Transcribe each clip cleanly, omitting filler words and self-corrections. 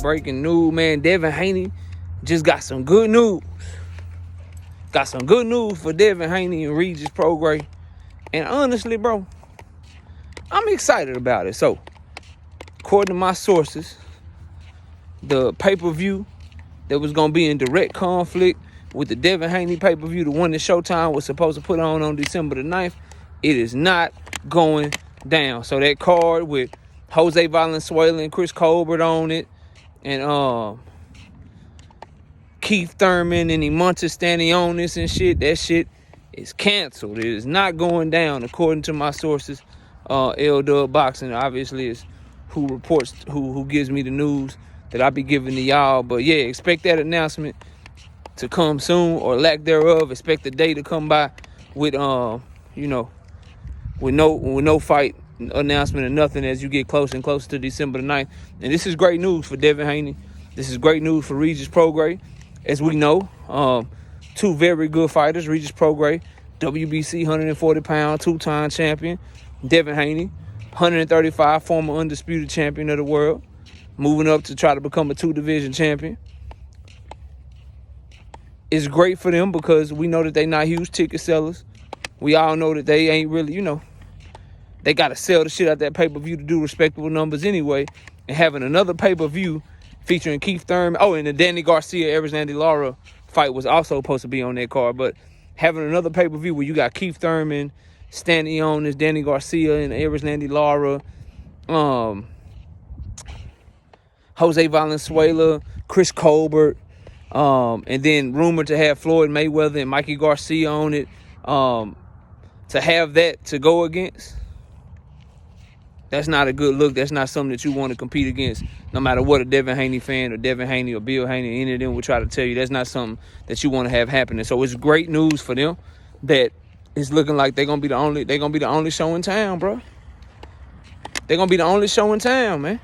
breaking news, man. Devin Haney just got some good news. Got some good news for Devin Haney and Regis Prograis. And honestly, bro, I'm excited about it. So, according to my sources, the pay-per-view that was going to be in direct conflict with the Devin Haney pay-per-view, the one that Showtime was supposed to put on December the 9th, it is not going down. So that card with Jose Valenzuela and Chris Colbert on it, and Keith Thurman and Emantis Stanionis and shit, that shit is canceled. It is not going down, according to my sources. L-Dub Boxing obviously is who reports, who gives me the news that I be giving to y'all. But yeah, expect that announcement to come soon, or lack thereof. Expect the day to come by with with no fight announcement or nothing as you get closer and closer to December the 9th. And this is great news for Devin Haney. This is great news for Regis Prograis. As we know, two very good fighters. Regis Prograis, WBC 140-pound two-time champion. Devin Haney, 135, former undisputed champion of the world, moving up to try to become a two-division champion. It's great for them because we know that they're not huge ticket sellers. We all know that they ain't really, they got to sell the shit out that pay-per-view to do respectable numbers anyway. And having another pay-per-view featuring Keith Thurman, and the Danny Garcia-Erislandy Lara fight was also supposed to be on that card. But having another pay-per-view where you got Keith Thurman, Stanionis, Danny Garcia, and Erislandy Lara, Jose Valenzuela, Chris Colbert, and then rumored to have Floyd Mayweather and Mikey Garcia on it, to have that to go against, that's not a good look. That's not something that you want to compete against, no matter what a Devin Haney fan or Devin Haney or Bill Haney, any of them will try to tell you. That's not something that you want to have happening. So it's great news for them that it's looking like they're gonna be the only show in town, bro. They're gonna be the only show in town, man.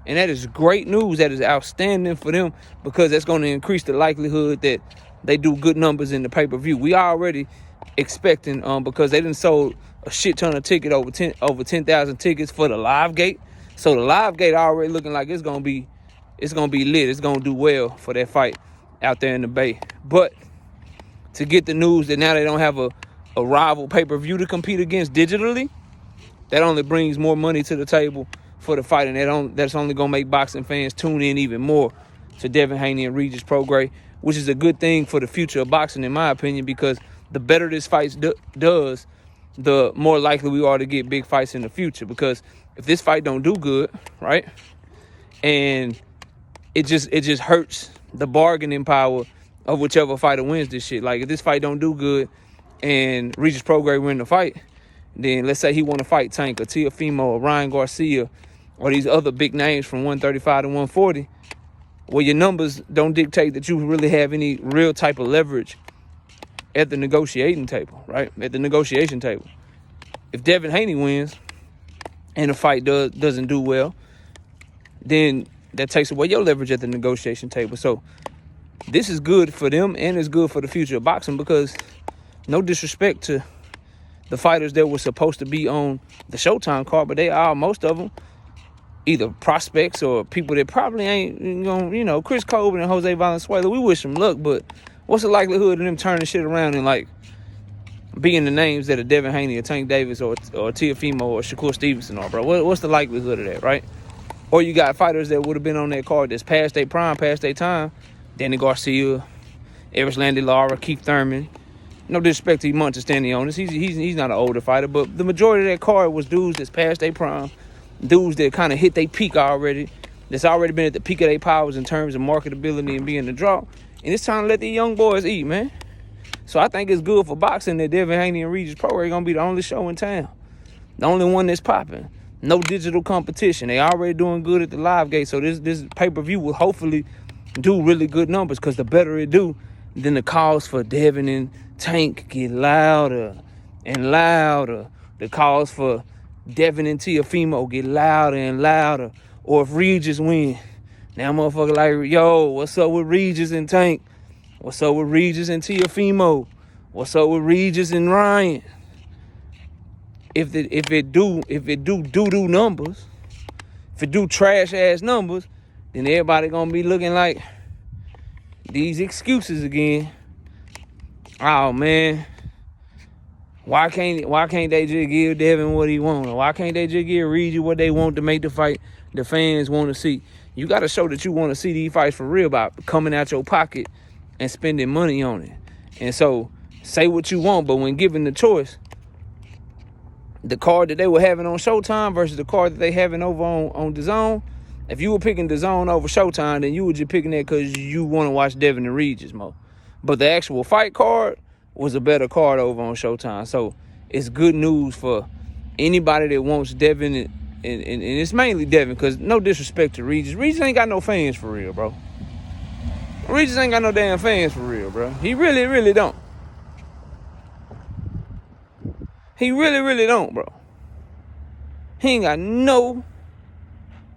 And that is great news. That is outstanding for them, because that's going to increase the likelihood that they do good numbers in the pay-per-view. We already expecting, because they done sold a shit ton of tickets, over 10,000 tickets for the live gate. So the live gate already looking like it's gonna be lit. It's gonna do well for that fight out there in the Bay. But to get the news that now they don't have a rival pay-per-view to compete against digitally, that only brings more money to the table for the fight, and that's only gonna make boxing fans tune in even more to Devin Haney and Regis Prograis, which is a good thing for the future of boxing, in my opinion, because the better this fight does, the more likely we are to get big fights in the future. Because if this fight don't do good, right, and it just hurts the bargaining power of whichever fighter wins this shit. Like, if this fight don't do good and Regis Prograis win the fight, then let's say he want to fight Tank or Teofimo or Ryan Garcia or these other big names from 135 to 140, well, your numbers don't dictate that you really have any real type of leverage at the negotiating table, right? At the negotiation table. If Devin Haney wins and the fight doesn't do well, then that takes away your leverage at the negotiation table. So this is good for them, and it's good for the future of boxing, because no disrespect to the fighters that were supposed to be on the Showtime card, but they are, most of them, either prospects or people that probably ain't, Chris Colbert and Jose Valenzuela, we wish them luck, but what's the likelihood of them turning shit around and, like, being the names that are Devin Haney or Tank Davis or Teofimo or Shakur Stevenson are, bro? What's the likelihood of that, right? Or you got fighters that would have been on that card that's past their prime, past their time. Danny Garcia, Erislandy Lara, Keith Thurman. No disrespect to Emantis Stanionis. He's not an older fighter, but the majority of that card was dudes that's past their prime, dudes that kind of hit their peak already, that's already been at the peak of their powers in terms of marketability and being the draw. And it's time to let these young boys eat, man. So I think it's good for boxing that Devin Haney and Regis Prograis are going to be the only show in town. The only one that's popping. No digital competition. They already doing good at the live gate. So this pay-per-view will hopefully do really good numbers, because the better it do, then the calls for Devin and Tank get louder and louder. The calls for Devin and Teofimo get louder and louder. Or if Regis win, now motherfucker like, yo, what's up with Regis and Tank? What's up with Regis and Teofimo? What's up with Regis and Ryan? If it do numbers, if it do trash ass numbers, then everybody gonna be looking like these excuses again. Oh man, why can't they just give Devin what he wants? Why can't they just give Regis what they want to make the fight the fans want to see? You got to show that you want to see these fights for real by coming out your pocket and spending money on it. And so say what you want, but when given the choice, the card that they were having on Showtime versus the card that they having over on DAZN, if you were picking DAZN over Showtime, then you were just picking that because you want to watch Devin and Regis more. But the actual fight card was a better card over on Showtime. So it's good news for anybody that wants Devin, and it's mainly Devin, because no disrespect to Regis. Regis ain't got no fans for real, bro. Regis ain't got no damn fans for real, bro. He really, really don't. He really, really don't, bro. He ain't got no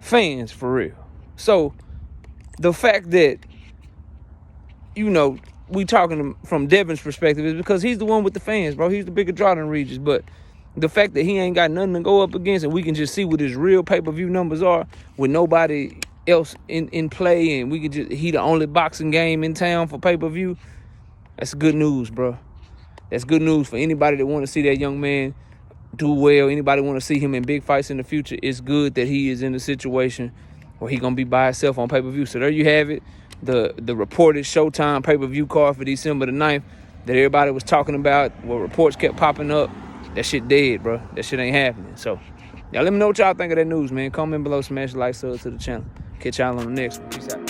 fans for real. So the fact that, you know, we talking from Devin's perspective is because he's the one with the fans, bro. He's the bigger draw than Regis. But the fact that he ain't got nothing to go up against, and we can just see what his real pay-per-view numbers are with nobody else in play, and we can just, he the only boxing game in town for pay-per-view, that's good news, bro. That's good news for anybody that want to see that young man do well. Anybody want to see him in big fights in the future. It's good that he is in a situation where he gonna be by himself on pay-per-view. So there you have it. The reported Showtime pay-per-view card for December the 9th that everybody was talking about, where reports kept popping up. That shit dead, bro. That shit ain't happening. So y'all let me know what y'all think of that news, man. Comment below, smash the like, sub to the channel. Catch y'all on the next one. Peace out.